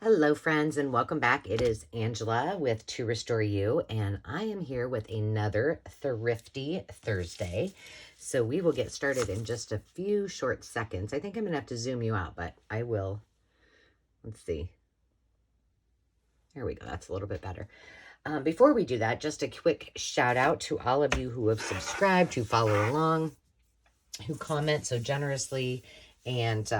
Hello, friends, and welcome back. It is Angela with To Restore You, and I am here with another Thrifty Thursday. So we will get started in just a few short seconds. I think I'm going to have to zoom you out, but I will. Let's see. There we go. That's a little bit better. Before we do that, just a quick shout out to all of you who have subscribed, who follow along, who comment so generously, and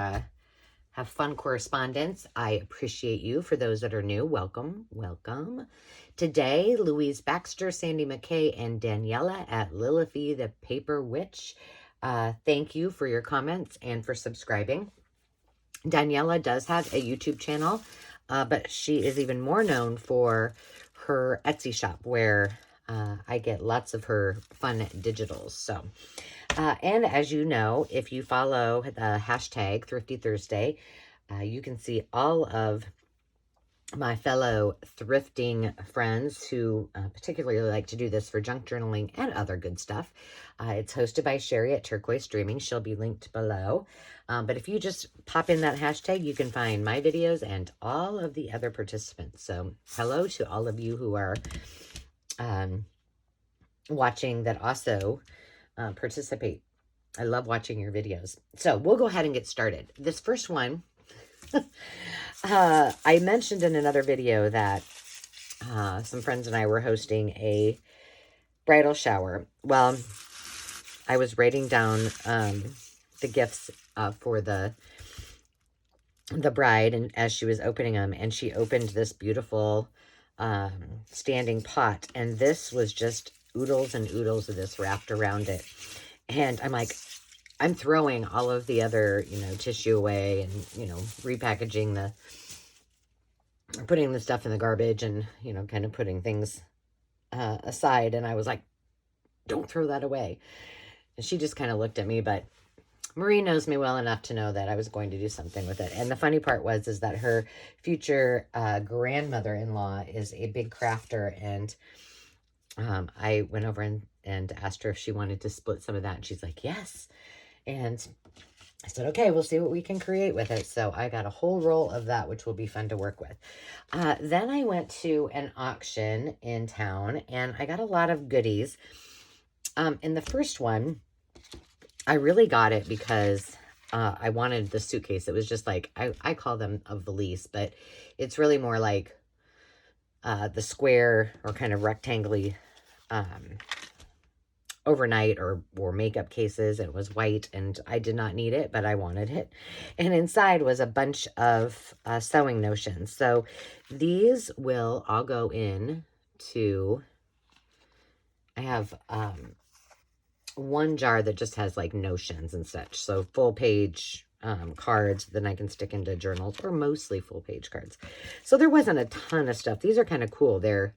have fun correspondence. I appreciate you. For those that are new, welcome, welcome. Today, Louise Baxter, Sandy McKay, and Daniela at Lilify the Paper Witch. Thank you for your comments and for subscribing. Daniela does have a YouTube channel, but she is even more known for her Etsy shop where I get lots of her fun digitals. So, and as you know, if you follow the hashtag Thrifty Thursday, you can see all of my fellow thrifting friends who particularly like to do this for junk journaling and other good stuff. It's hosted by Sherry at Turquoise Dreaming. She'll be linked below. But if you just pop in that hashtag, you can find my videos and all of the other participants. So hello to all of you who are watching that also participate. I love watching your videos. So we'll go ahead and get started. This first one, I mentioned in another video that some friends and I were hosting a bridal shower. Well, I was writing down the gifts for the bride, and as she was opening them, and she opened this beautiful standing pot, and this was just oodles and oodles of this wrapped around it. And I'm like, I'm throwing all of the other, tissue away and, repackaging putting the stuff in the garbage and, kind of putting things aside. And I was like, don't throw that away. And she just kind of looked at me, but Marie knows me well enough to know that I was going to do something with it. And the funny part is that her future grandmother-in-law is a big crafter, and I went over and asked her if she wanted to split some of that, and she's like, yes. And I said, okay, we'll see what we can create with it. So I got a whole roll of that, which will be fun to work with. Then I went to an auction in town, and I got a lot of goodies. In the first one, I really got it because I wanted the suitcase. It was just like, I call them a valise, but it's really more like the square or kind of rectangular overnight or makeup cases. It was white, and I did not need it, but I wanted it. And inside was a bunch of sewing notions. So these will all go in to, I have one jar that just has like notions and such. So full page cards, then I can stick into journals, or mostly full page cards. So there wasn't a ton of stuff. These are kind of cool. They're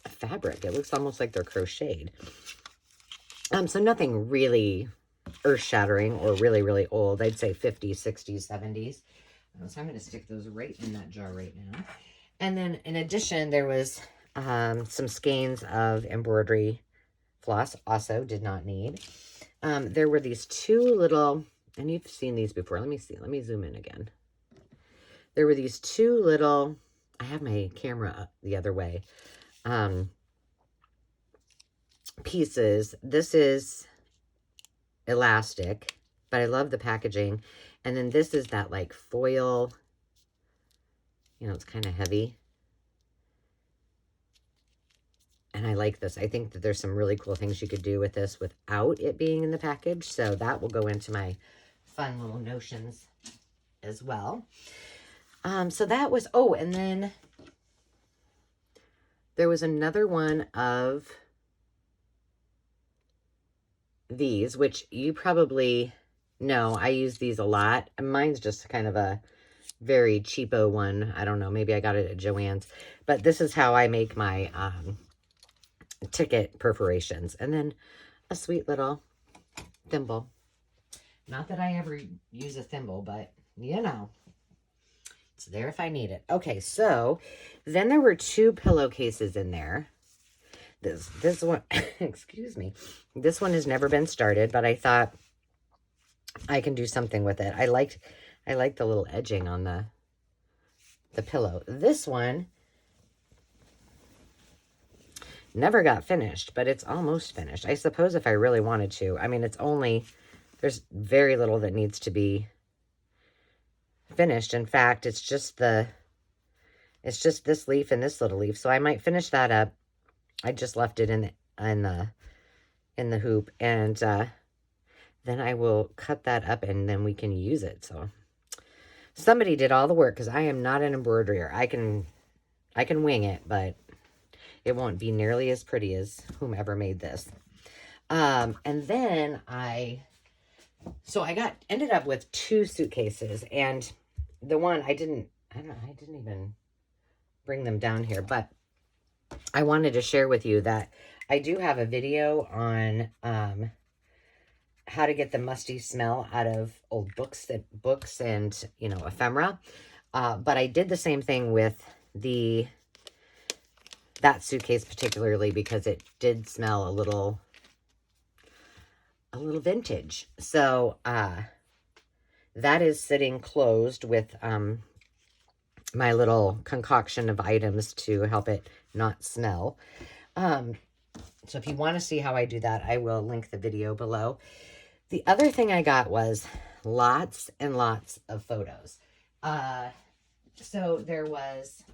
fabric. It looks almost like they're crocheted. So nothing really earth-shattering or really, really old. I'd say 50s, 60s, 70s. So I'm going to stick those right in that jar right now. And then in addition, there was some skeins of embroidery floss. Also did not need. There were these two little, and you've seen these before. Let me see. Let me zoom in again. There were these two little, I have my camera up the other way, pieces. This is elastic, but I love the packaging. And then this is that like foil, it's kind of heavy. And I like this. I think that there's some really cool things you could do with this without it being in the package. So that will go into my fun little notions as well. So that was, oh, and then there was another one of these, which you probably know. I use these a lot. And mine's just kind of a very cheapo one. I don't know. Maybe I got it at Joann's. But this is how I make my ticket perforations. And then a sweet little thimble. Not that I ever use a thimble, but it's there if I need it. Okay, so then there were two pillowcases in there. This one, excuse me. This one has never been started, but I thought I can do something with it. I liked I like the little edging on the pillow. This one never got finished, but it's almost finished. I suppose if I really wanted to. I mean, it's only, there's very little that needs to be finished. In fact, it's just this leaf and this little leaf. So I might finish that up. I just left it in the hoop, and then I will cut that up and then we can use it. So somebody did all the work, because I am not an embroiderer. I can wing it, but it won't be nearly as pretty as whomever made this. And then ended up with 2 suitcases, and the one I didn't even bring them down here, but I wanted to share with you that I do have a video on how to get the musty smell out of old books and, you know, ephemera. But I did the same thing with that suitcase particularly, because it did smell a little vintage. So that is sitting closed with my little concoction of items to help it not smell. So if you want to see how I do that, I will link the video below. The other thing I got was lots and lots of photos. So there was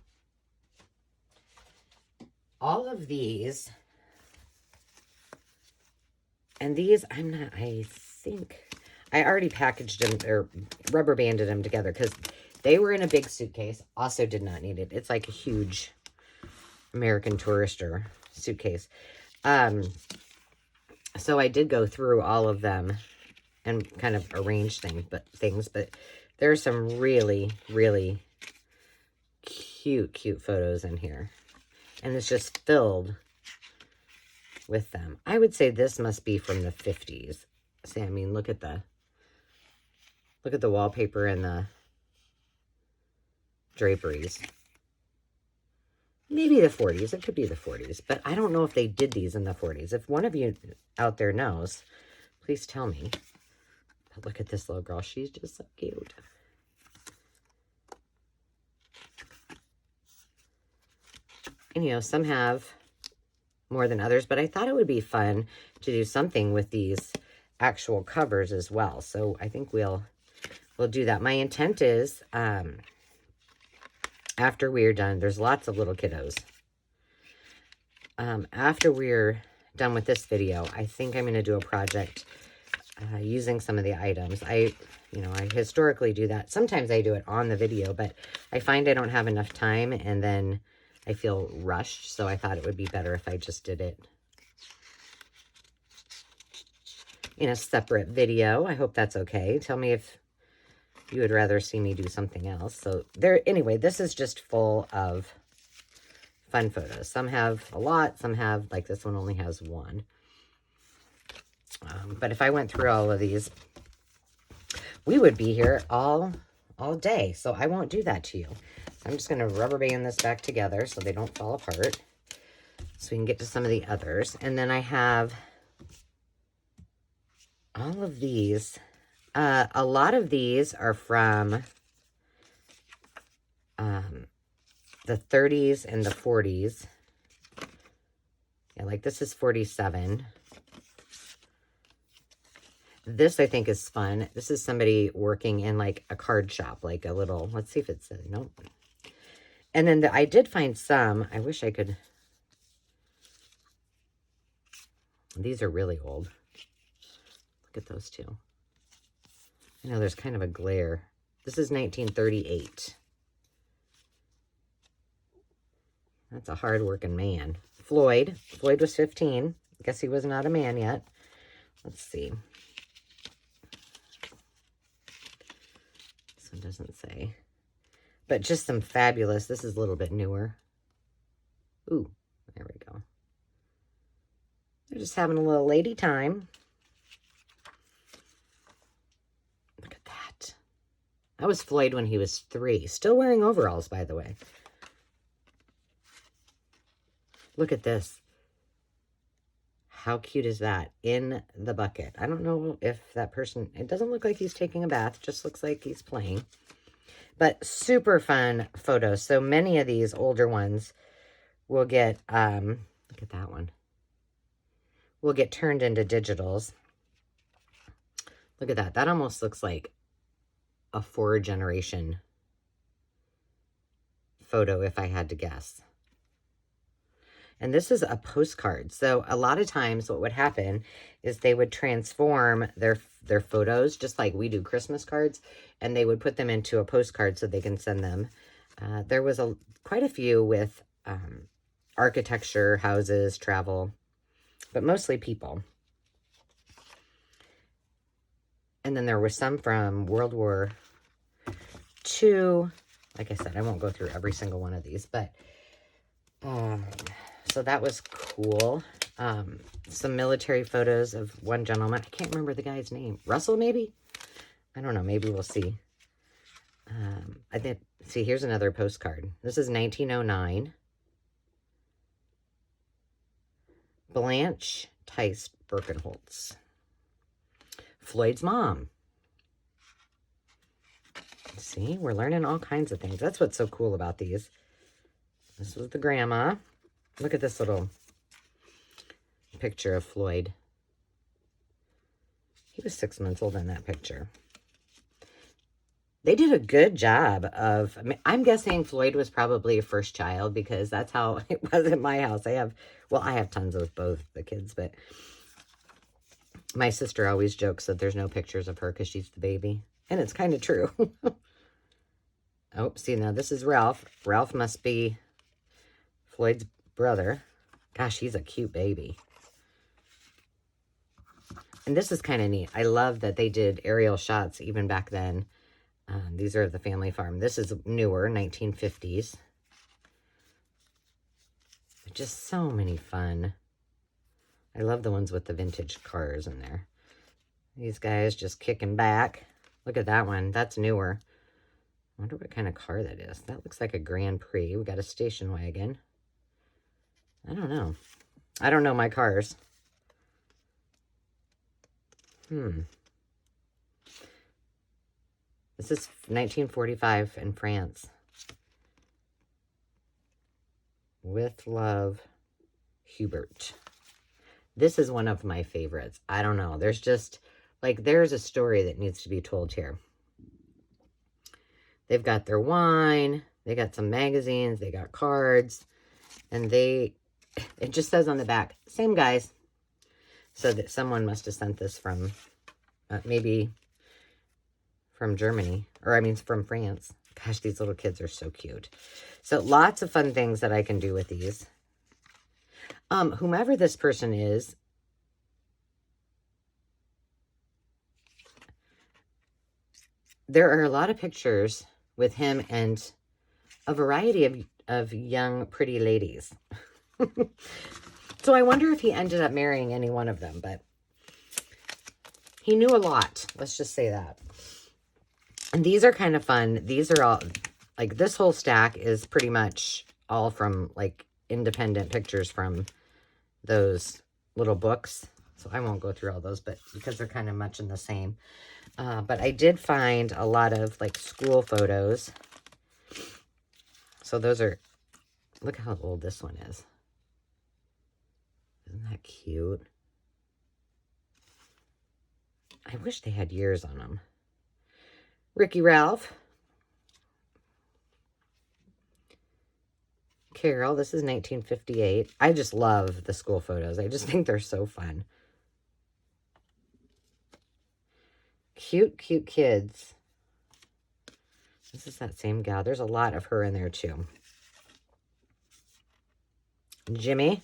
all of these. And these, I think I already packaged them or rubber banded them together, because they were in a big suitcase. Also did not need it. It's like a huge American Tourister suitcase. So I did go through all of them and kind of arrange things, but there's some really, really cute photos in here. And it's just filled with them. I would say this must be from the 50s. See, I mean, look at the wallpaper and the draperies. Maybe the 40s. It could be the 40s, but I don't know if they did these in the 40s. If one of you out there knows, please tell me. But look at this little girl. She's just so cute. And, you know, some have more than others, but I thought it would be fun to do something with these actual covers as well. So I think we'll do that. My intent is, after we're done, there's lots of little kiddos. After we're done with this video, I think I'm going to do a project using some of the items. I historically do that. Sometimes I do it on the video, but I find I don't have enough time, and then I feel rushed, so I thought it would be better if I just did it in a separate video. I hope that's okay. Tell me if you would rather see me do something else. So anyway, this is just full of fun photos. Some have a lot, some have, like this one only has 1. But if I went through all of these, we would be here all day. So I won't do that to you. I'm just going to rubber band this back together so they don't fall apart, so we can get to some of the others. And then I have all of these. A lot of these are from the 30s and the 40s. Yeah, like this is 47. This, I think, is fun. This is somebody working in, like, a card shop, like a little, let's see if it's, nope. And then I did find some, I wish I could, these are really old. Look at those two. I know there's kind of a glare. This is 1938. That's a hard-working man. Floyd was 15. I guess he was not a man yet. Let's see. This one doesn't say. But just some fabulous. This is a little bit newer. Ooh, there we go. They're just having a little lady time. Look at that. That was Floyd when he was 3. Still wearing overalls, by the way. Look at this. How cute is that? In the bucket. I don't know if that person, it doesn't look like he's taking a bath. Just looks like he's playing. But super fun photos. So many of these older ones will get, look at that one. Will get turned into digitals. Look at that. That almost looks like a 4-generation photo if I had to guess. And this is a postcard. So a lot of times what would happen is they would transform their photos, just like we do Christmas cards, and they would put them into a postcard so they can send them. There was quite a few with architecture, houses, travel, but mostly people. And then there were some from World War II. Like I said, I won't go through every single one of these, but so that was cool. Some military photos of one gentleman. I can't remember the guy's name. Russell, maybe? I don't know. Maybe we'll see. I think, see, here's another postcard. This is 1909. Blanche Tice Birkenholtz. Floyd's mom. See, we're learning all kinds of things. That's what's so cool about these. This was the grandma. Look at this little picture of Floyd. He was 6 months old in that picture. They did a good job of, I mean, I'm guessing Floyd was probably a first child because that's how it was in my house. I have tons of both the kids, but my sister always jokes that there's no pictures of her because she's the baby. And it's kind of true. Oh, see, now this is Ralph. Ralph must be Floyd's brother. Gosh, he's a cute baby. And this is kind of neat. I love that they did aerial shots even back then. These are the family farm. This is newer, 1950s. Just so many fun. I love the ones with the vintage cars in there. These guys just kicking back. Look at that one. That's newer. I wonder what kind of car that is. That looks like a Grand Prix. We got a station wagon. I don't know. I don't know my cars. This is 1945 in France. With love, Hubert. This is one of my favorites. I don't know. There's just, like, there's a story that needs to be told here. They've got their wine. They got some magazines. They got cards. And it just says on the back, same guys. So that someone must have sent this from, maybe from Germany. Or, I mean, from France. Gosh, these little kids are so cute. So, lots of fun things that I can do with these. Whomever this person is, there are a lot of pictures with him and a variety of young, pretty ladies. So I wonder if he ended up marrying any one of them, but he knew a lot. Let's just say that. And these are kind of fun. These are all, like, this whole stack is pretty much all from, like, independent pictures from those little books. So I won't go through all those, but because they're kind of much in the same. But I did find a lot of, like, school photos. So those are, look how old this one is. Isn't that cute? I wish they had years on them. Ricky Ralph. Carol, this is 1958. I just love the school photos. I just think they're so fun. Cute, cute kids. This is that same gal. There's a lot of her in there, too. Jimmy.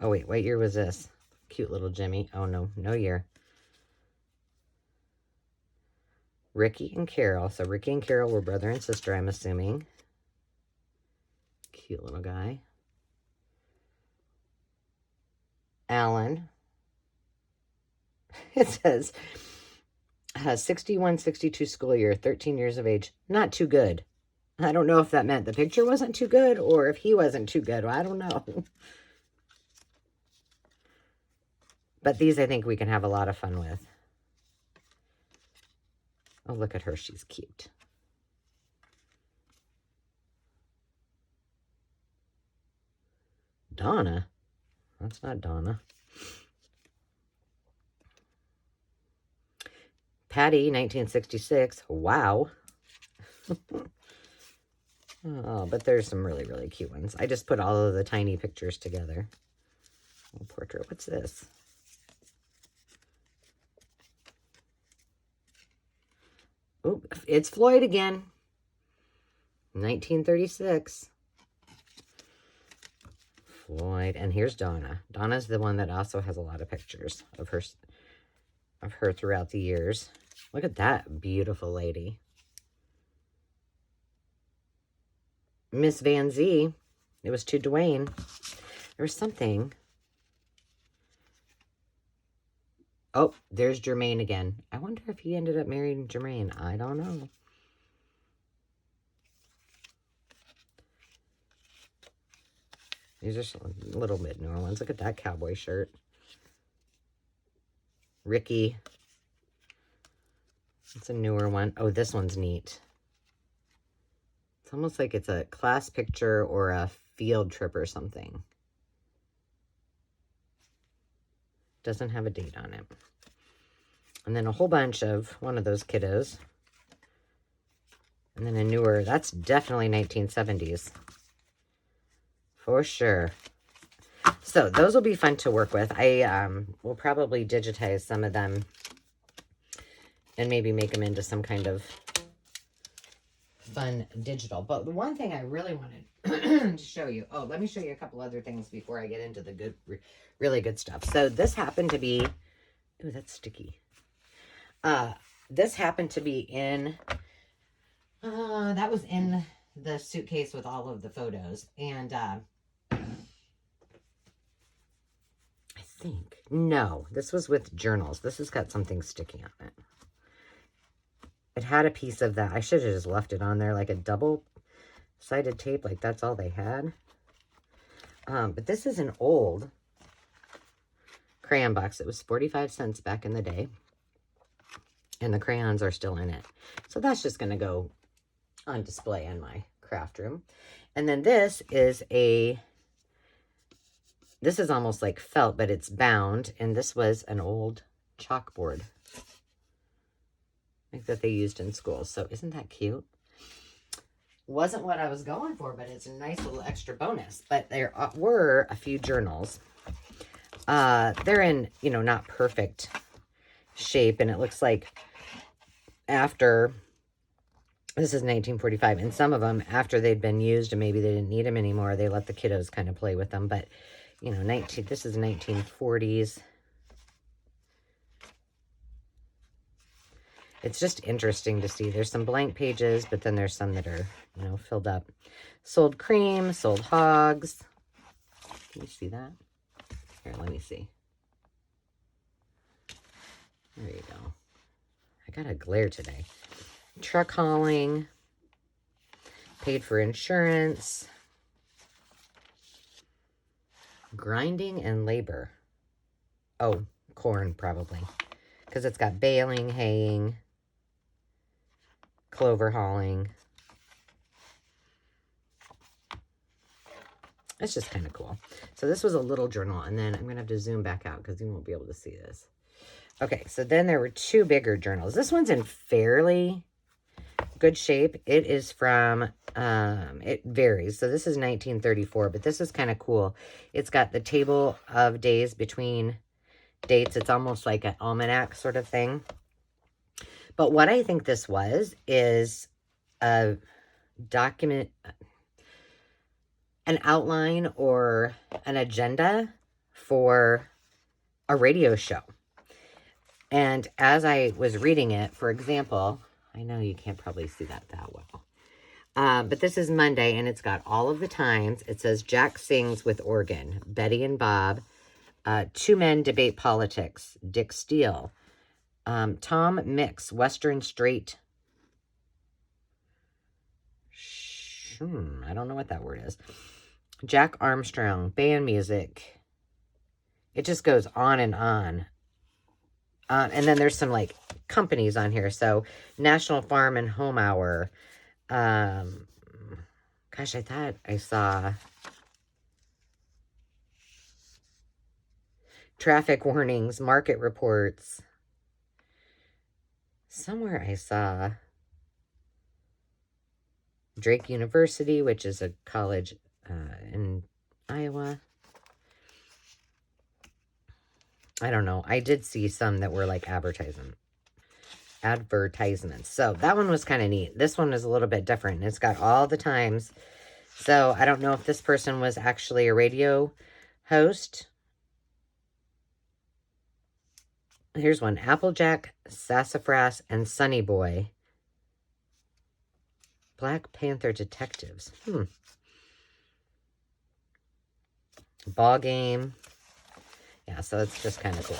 Oh, wait. What year was this? Cute little Jimmy. Oh, no. No year. Ricky and Carol. So, Ricky and Carol were brother and sister, I'm assuming. Cute little guy. Alan. It says, 61, 62 school year, 13 years of age. Not too good. I don't know if that meant the picture wasn't too good or if he wasn't too good. I don't know. But these I think we can have a lot of fun with. Oh, look at her. She's cute. Donna? That's not Donna. Patty, 1966. Wow. Oh, but there's some really, really cute ones. I just put all of the tiny pictures together. Oh, portrait. What's this? Oh, it's Floyd again. 1936. Floyd. And here's Donna. Donna's the one that also has a lot of pictures of her throughout the years. Look at that beautiful lady. Miss Van Zee. It was to Dwayne. There was something. Oh, there's Jermaine again. I wonder if he ended up marrying Jermaine. I don't know. These are just a little bit newer ones. Look at that cowboy shirt. Ricky. It's a newer one. Oh, this one's neat. It's almost like it's a class picture or a field trip or something. Doesn't have a date on it. And then a whole bunch of one of those kiddos. And then a newer, that's definitely 1970s. For sure. So those will be fun to work with. I will probably digitize some of them and maybe make them into some kind of fun digital. But the one thing I really wanted to show you, oh, let me show you a couple other things before I get into the good, really good stuff. So this happened to be, oh, that's sticky. This happened to be in, that was in the suitcase with all of the photos. And I think, no, this was with journals. This has got something sticky on it. It had a piece of that. I should have just left it on there like a double-sided tape. Like that's all they had. But this is an old crayon box. It was 45 cents back in the day. And the crayons are still in it. So that's just going to go on display in my craft room. And then this is almost like felt, but it's bound. And this was an old chalkboard like that they used in school. So isn't that cute? Wasn't what I was going for, but it's a nice little extra bonus. But there were a few journals. They're in, not perfect shape. And it looks like after, this is 1945, and some of them, after they'd been used and maybe they didn't need them anymore, they let the kiddos kind of play with them. But, this is 1940s. It's just interesting to see. There's some blank pages, but then there's some that are, filled up. Sold cream, sold hogs. Can you see that? Here, let me see. There you go. I got a glare today. Truck hauling. Paid for insurance. Grinding and labor. Oh, corn probably. Because it's got baling, haying, clover hauling. It's just kind of cool. So this was a little journal, and then I'm going to have to zoom back out because you won't be able to see this. Okay, so then there were two bigger journals. This one's in fairly good shape. It is from, it varies. So this is 1934, but this is kind of cool. It's got the table of days between dates. It's almost like an almanac sort of thing. But what I think this was is a document, an outline or an agenda for a radio show. And as I was reading it, for example, I know you can't probably see that well. But this is Monday, and it's got all of the times. It says Jack sings with organ, Betty and Bob, two men debate politics, Dick Steele, Tom Mix, Western Straight. I don't know what that word is. Jack Armstrong, band music. It just goes on and on. And then there's some like companies on here. So National Farm and Home Hour. Gosh, I thought I saw traffic warnings, market reports. Somewhere I saw Drake University, which is a college in Iowa. I don't know. I did see some that were like advertisements. So that one was kind of neat. This one is a little bit different. It's got all the times. So I don't know if this person was actually a radio host. Here's one. Applejack, Sassafras, and Sunny Boy. Black Panther Detectives. Ball game. Yeah, so it's just kind of cool.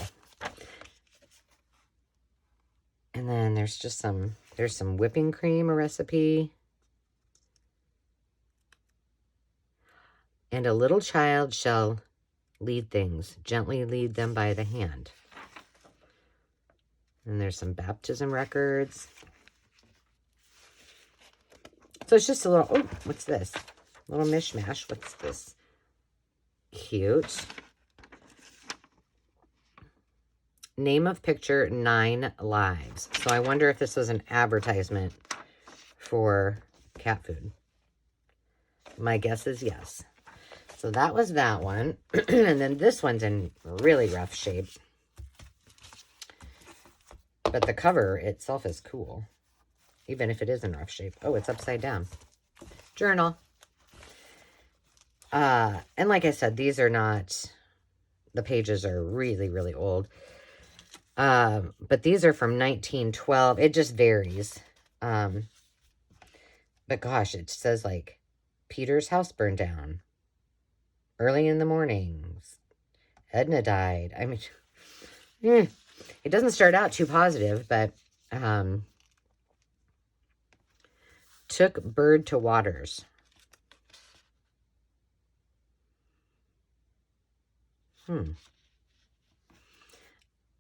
And then there's just there's some whipping cream, a recipe. And a little child shall lead things, gently lead them by the hand. And there's some baptism records. So it's just a little, oh, what's this? A little mishmash. What's this? Cute. Name of picture, 9 lives. So I wonder if this was an advertisement for cat food. My guess is yes. So that was that one. And then this one's in really rough shape. But the cover itself is cool. Even if it is in rough shape. Oh, it's upside down. Journal. And like I said, these are not, the pages are really, really old. But these are from 1912. It just varies. But gosh, it says like, Peter's house burned down. Early in the mornings. Edna died. I mean, it doesn't start out too positive, but took bird to waters.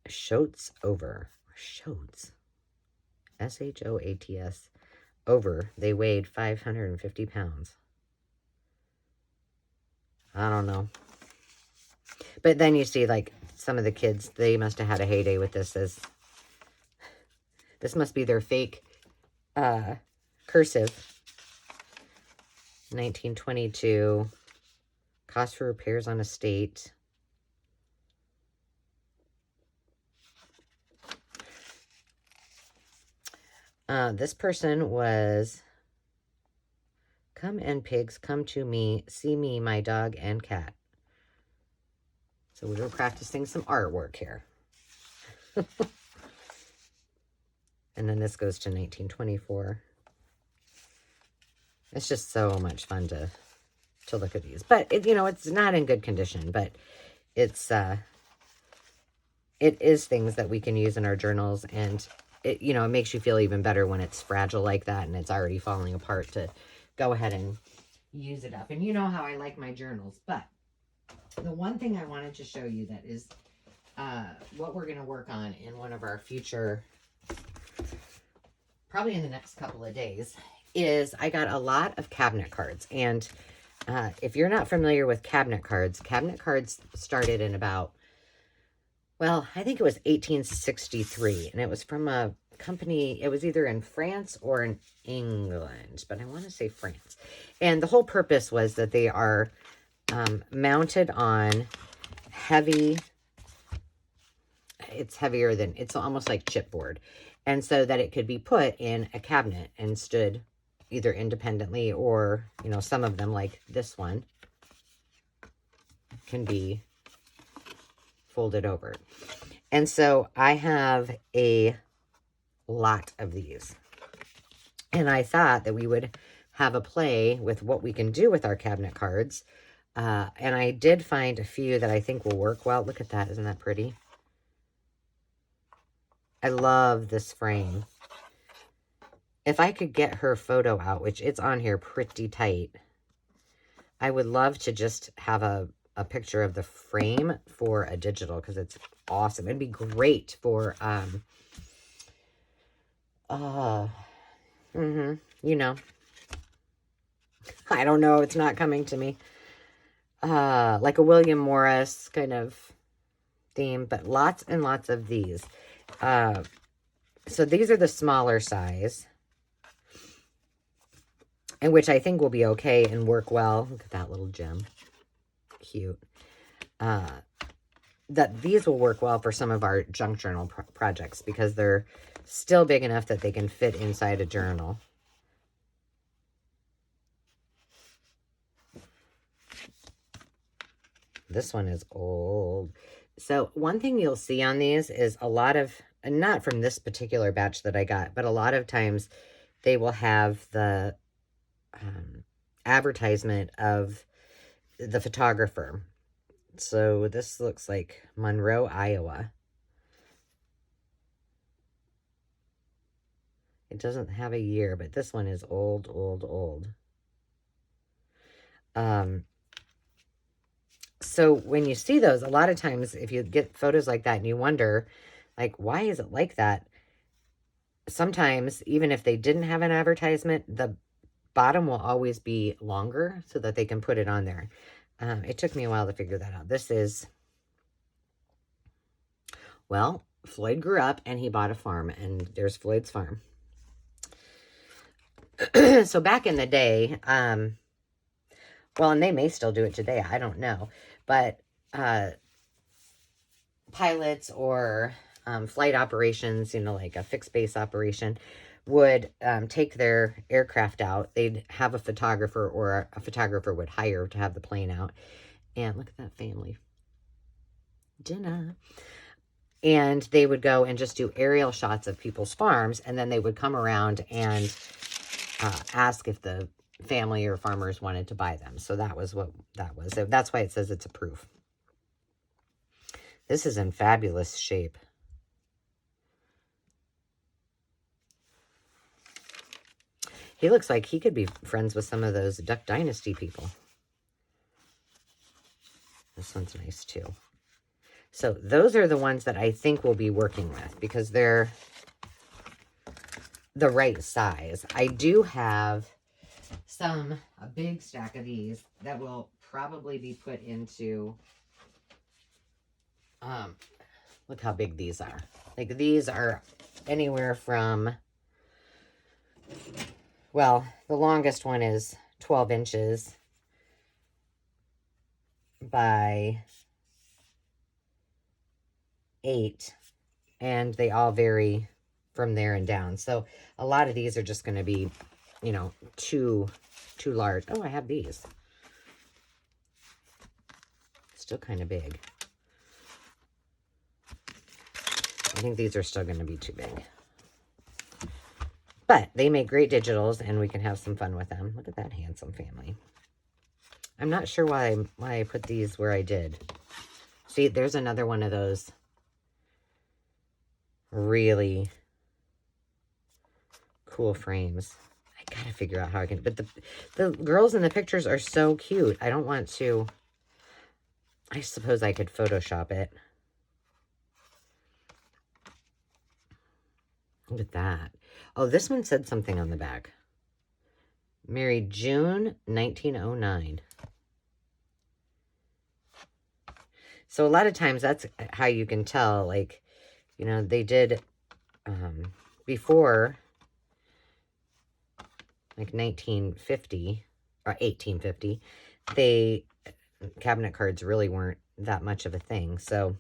Shoats over. Shoats. Shoats. Over. They weighed 550 pounds. I don't know. But then you see, like, some of the kids, they must have had a heyday with this. This must be their fake cursive. 1922. Cost for repairs on estate. This person was, come and pigs, come to me, see me, my dog and cat. So we were practicing some artwork here. And then this goes to 1924. It's just so much fun to look at these. But, it's not in good condition, but it is things that we can use in our journals, and it makes you feel even better when it's fragile like that and it's already falling apart to go ahead and use it up. And you know how I like my journals, but the one thing I wanted to show you that is what we're going to work on in one of our future, probably in the next couple of days, is I got a lot of cabinet cards. And if you're not familiar with cabinet cards started in about, well, I think it was 1863, and it was from a company, it was either in France or in England, but I want to say France. And the whole purpose was that they are mounted on heavy, it's heavier than, it's almost like chipboard. And so that it could be put in a cabinet and stood either independently or, some of them like this one can be folded over. And so I have a lot of these. And I thought that we would have a play with what we can do with our cabinet cards. And I did find a few that I think will work well. Look at that. Isn't that pretty? I love this frame. If I could get her photo out, which it's on here pretty tight, I would love to just have a a picture of the frame for a digital because it's awesome. It'd be great for, you know, I don't know. It's not coming to me. Like a William Morris kind of theme, but lots and lots of these. So these are the smaller size, and which I think will be okay and work well. Look at that little gem. Cute. That these will work well for some of our junk journal projects because they're still big enough that they can fit inside a journal. This one is old. So one thing you'll see on these is a lot of, and not from this particular batch that I got, but a lot of times they will have the advertisement of the photographer. So this looks like Monroe, Iowa. It doesn't have a year, but this one is old, old, old. So when you see those, a lot of times if you get photos like that and you wonder, like, why is it like that? Sometimes, even if they didn't have an advertisement, the bottom will always be longer so that they can put it on there. It took me a while to figure that out. This is, well, Floyd grew up and he bought a farm, and there's Floyd's farm. So back in the day, well, and they may still do it today, I don't know, but pilots or flight operations, you know, like a fixed base operation, would take their aircraft out. They'd have a photographer, or a photographer would hire to have the plane out. And look at that family. Dinner. And they would go and just do aerial shots of people's farms, and then they would come around and ask if the family or farmers wanted to buy them. So that was what that was. So that's why it says it's a proof. This is in fabulous shape. He looks like he could be friends with some of those Duck Dynasty people. This one's nice too. So those are the ones that I think we'll be working with because they're the right size. I do have a big stack of these that will probably be put into, look how big these are. Like these are anywhere from, well, the longest one is 12 inches by 8, and they all vary from there and down. So a lot of these are just going to be, you know, too large. Oh, I have these. Still kind of big. I think these are still going to be too big. But they make great digitals, and we can have some fun with them. Look at that handsome family. I'm not sure why I put these where I did. See, there's another one of those really cool frames. I gotta figure out how I can, but the girls in the pictures are so cute. I don't want to, I suppose I could Photoshop it. Look at that. Oh, this one said something on the back. Married June 1909. So a lot of times that's how you can tell, like, you know, they did before, like 1950 or 1850, cabinet cards really weren't that much of a thing. So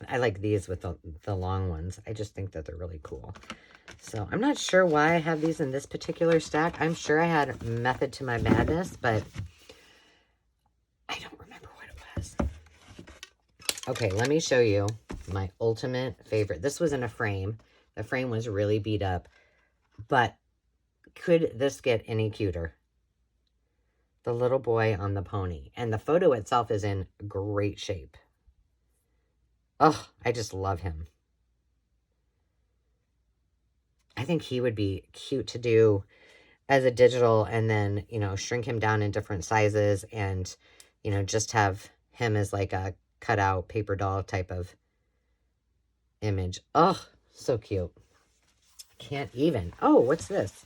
I like these with the long ones. I just think that they're really cool. So I'm not sure why I have these in this particular stack. I'm sure I had a method to my madness, but I don't remember what it was. Okay, let me show you my ultimate favorite. This was in a frame. The frame was really beat up, but could this get any cuter? The little boy on the pony. And the photo itself is in great shape. Oh, I just love him. I think he would be cute to do as a digital, and then, you know, shrink him down in different sizes and you know, just have him as like a cutout paper doll type of image. Oh, so cute. Can't even. Oh, what's this?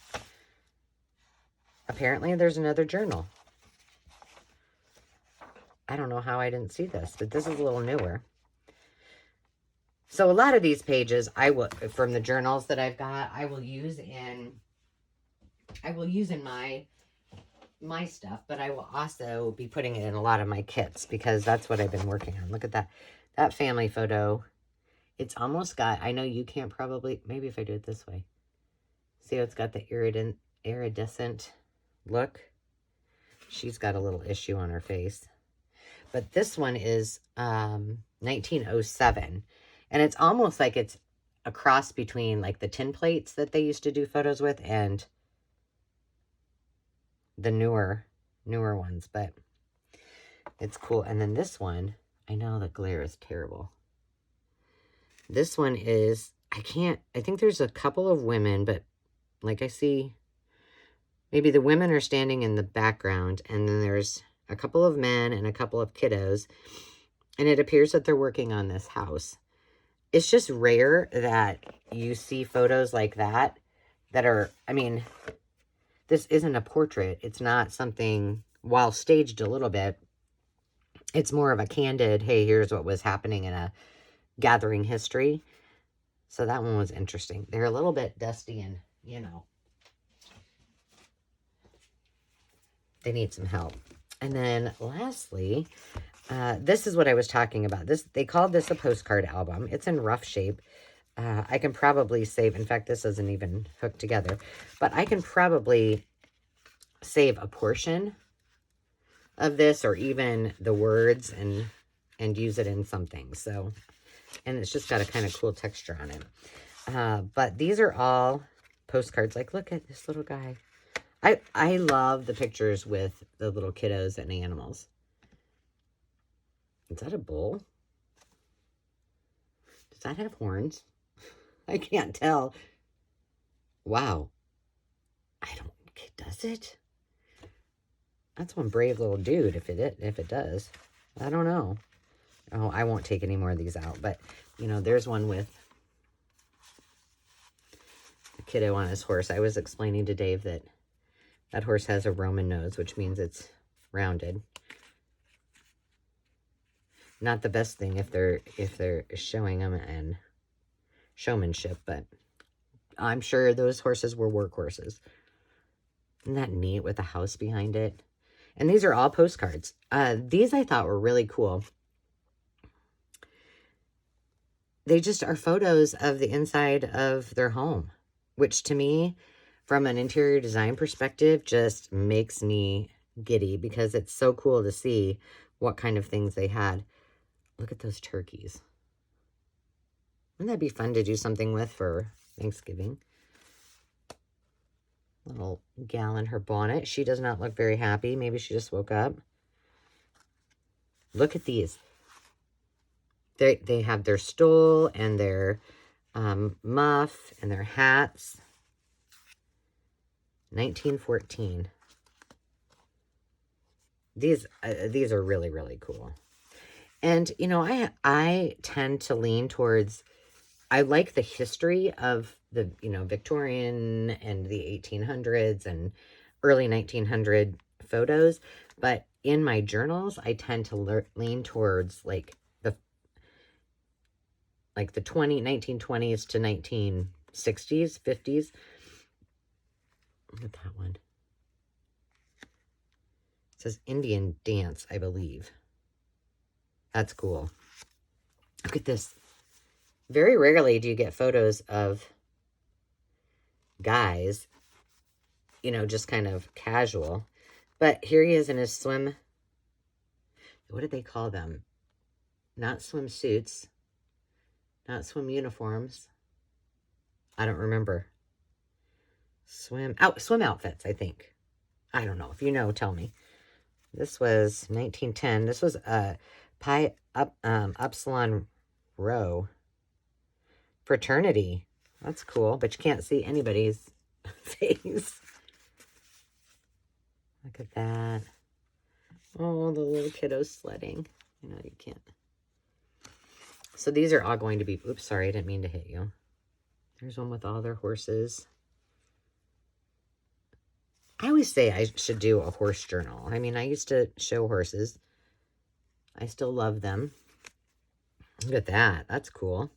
Apparently there's another journal. I don't know how I didn't see this, but this is a little newer. So a lot of these pages from the journals that I've got, I will use in my stuff, but I will also be putting it in a lot of my kits because that's what I've been working on. Look at that family photo. It's almost got, I know you can't probably, maybe if I do it this way. See how it's got the iridescent look? She's got a little issue on her face. But this one is 1907. And it's almost like it's a cross between like the tin plates that they used to do photos with and the newer ones. But it's cool. And then this one, I know the glare is terrible. This one is, I think there's a couple of women, but like I see, maybe the women are standing in the background, and then there's a couple of men and a couple of kiddos, and it appears that they're working on this house. It's just rare that you see photos like that are, I mean, this isn't a portrait. It's not something, while staged a little bit, it's more of a candid, hey, here's what was happening in a gathering history. So that one was interesting. They're a little bit dusty and, you know, they need some help. And then lastly, this is what I was talking about. They called this a postcard album. It's in rough shape. I can probably save, in fact, this isn't even hooked together, but I can probably save a portion of this or even the words and use it in something. So, and it's just got a kind of cool texture on it. But these are all postcards. Like, look at this little guy. I love the pictures with the little kiddos and animals. Is that a bull? Does that have horns? I can't tell. Wow. Does it? That's one brave little dude if it does. I don't know. Oh, I won't take any more of these out. But, you know, there's one with a kiddo on his horse. I was explaining to Dave that that horse has a Roman nose, which means it's rounded. Not the best thing if they're showing them and showmanship, but I'm sure those horses were workhorses. Isn't that neat with the house behind it? And these are all postcards. These I thought were really cool. They just are photos of the inside of their home, which to me, from an interior design perspective, just makes me giddy because it's so cool to see what kind of things they had. Look at those turkeys. Wouldn't that be fun to do something with for Thanksgiving? Little gal in her bonnet. She does not look very happy. Maybe she just woke up. Look at these. They have their stole and their muff and their hats. 1914. These are really, really cool. And, you know, I tend to lean towards, I like the history of the, you know, Victorian and the 1800s and early 1900 photos. But in my journals, I tend to lean towards like the 1920s to 1960s, 50s. Look at that one. It says Indian dance, I believe. That's cool. Look at this. Very rarely do you get photos of guys, you know, just kind of casual. But here he is in his swim. What did they call them? Not swimsuits. Not swim uniforms. I don't remember. Swim outfits, I think. I don't know. If you know, tell me. This was 1910. This was Upsilon Row fraternity. That's cool, but you can't see anybody's face. Look at that. Oh, the little kiddos sledding. You know, you can't. So these are all going to be, oops, sorry, I didn't mean to hit you. There's one with all their horses. I always say I should do a horse journal. I mean, I used to show horses. I still love them. Look at that. That's cool.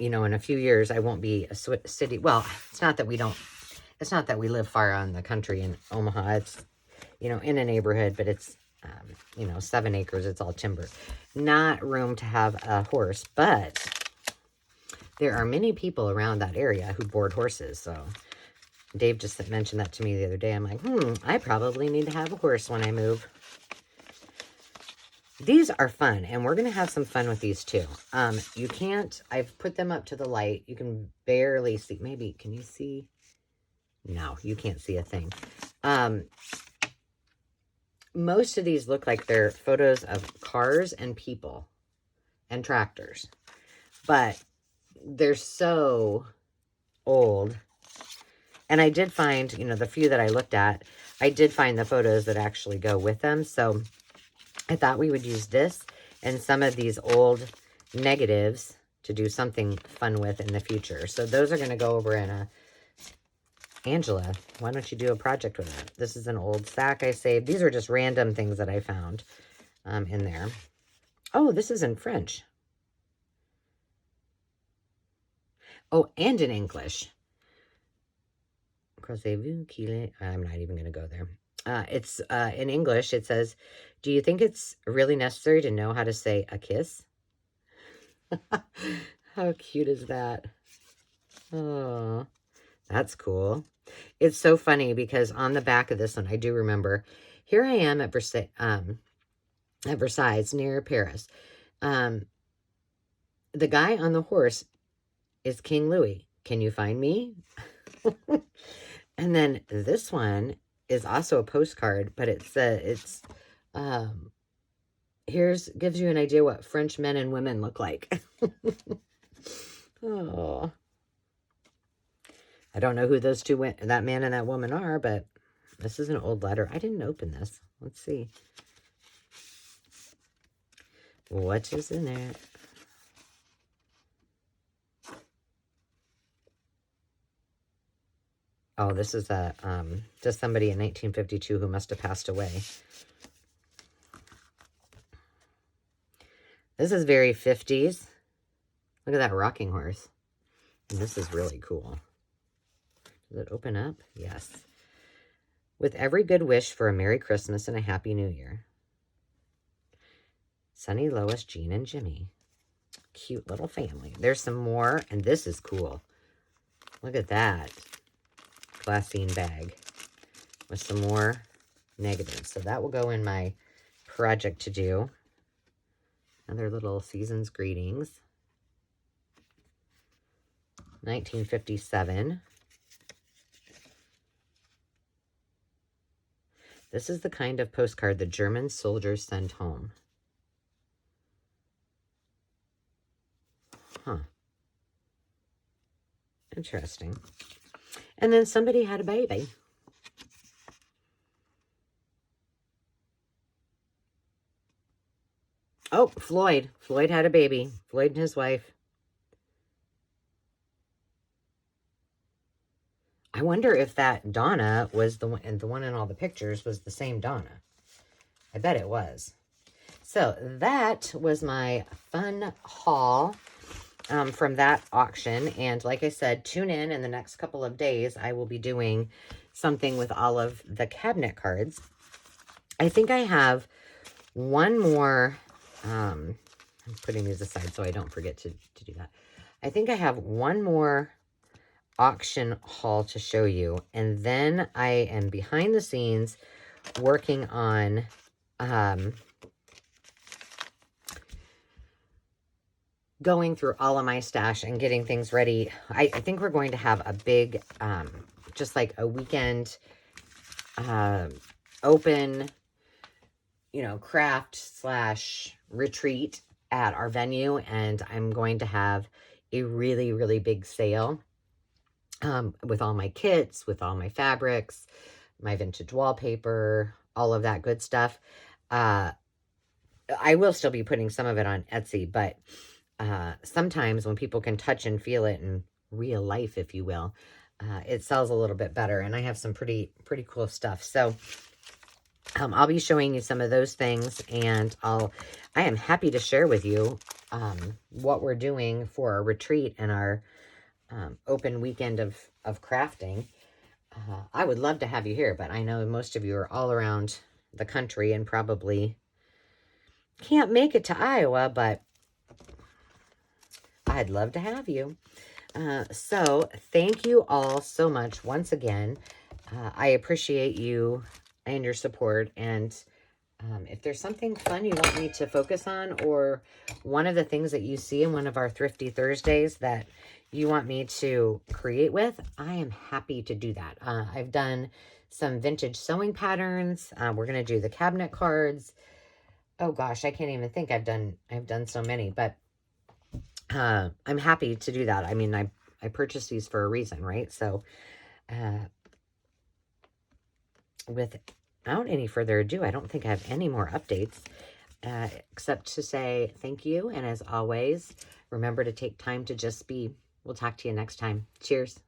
You know, in a few years, I won't be a city. Well, it's not that we don't, it's not that we live far on the country in Omaha. It's, you know, in a neighborhood, but it's, you know, 7 acres. It's all timber. Not room to have a horse, but there are many people around that area who board horses. So Dave just mentioned that to me the other day. I'm like, I probably need to have a horse when I move. These are fun, and we're going to have some fun with these too. You can't, I've put them up to the light. You can barely see. Maybe, can you see? No, you can't see a thing. Most of these look like they're photos of cars and people and tractors. But they're so old. And I did find, you know, the few that I looked at, I did find the photos that actually go with them. So I thought we would use this and some of these old negatives to do something fun with in the future. So those are going to go over in a... Angela, why don't you do a project with that? This is an old sack I saved. These are just random things that I found in there. Oh, this is in French. Oh, and in English. I'm not even going to go there. It's in English. It says, do you think it's really necessary to know how to say a kiss? How cute is that? Oh, that's cool. It's so funny because on the back of this one, I do remember, here I am at Versailles near Paris. The guy on the horse is King Louis. Can you find me? And then this one is also a postcard, but it's gives you an idea what French men and women look like. Oh, I don't know who those two that man and that woman are, but this is an old letter. I didn't open this. Let's see. What is in there? Oh, this is a just somebody in 1952 who must have passed away. This is very 50s. Look at that rocking horse. And this is really cool. Does it open up? Yes. With every good wish for a Merry Christmas and a Happy New Year. Sunny, Lois, Jean, and Jimmy. Cute little family. There's some more, and this is cool. Look at that. Glassine bag with some more negatives. So that will go in my project to do. Another little season's greetings. 1957. This is the kind of postcard the German soldiers sent home. Huh. Interesting. And then somebody had a baby. Oh, Floyd. Floyd had a baby. Floyd and his wife. I wonder if that Donna was the one, and the one in all the pictures was the same Donna. I bet it was. So that was my fun haul from that auction. And like I said, tune in the next couple of days. I will be doing something with all of the cabinet cards. I think I have one more. I'm putting these aside so I don't forget to do that. I think I have one more auction haul to show you. And then I am behind the scenes working on going through all of my stash and getting things ready. I think we're going to have a big, just like a weekend open, you know, craft / retreat at our venue. And I'm going to have a really, really big sale with all my kits, with all my fabrics, my vintage wallpaper, all of that good stuff. I will still be putting some of it on Etsy, but sometimes when people can touch and feel it in real life, if you will, it sells a little bit better. And I have some pretty cool stuff. So I'll be showing you some of those things, and I am happy to share with you what we're doing for our retreat and our open weekend of crafting. I would love to have you here, but I know most of you are all around the country and probably can't make it to Iowa, but I'd love to have you. So thank you all so much once again. I appreciate you and your support. And if there's something fun you want me to focus on, or one of the things that you see in one of our Thrifty Thursdays that you want me to create with, I am happy to do that. I've done some vintage sewing patterns. We're going to do the cabinet cards. Oh gosh, I can't even think. I've done so many, but I'm happy to do that. I mean, I purchased these for a reason, right? So without any further ado, I don't think I have any more updates, except to say thank you. And as always, remember to take time to just be. We'll talk to you next time. Cheers.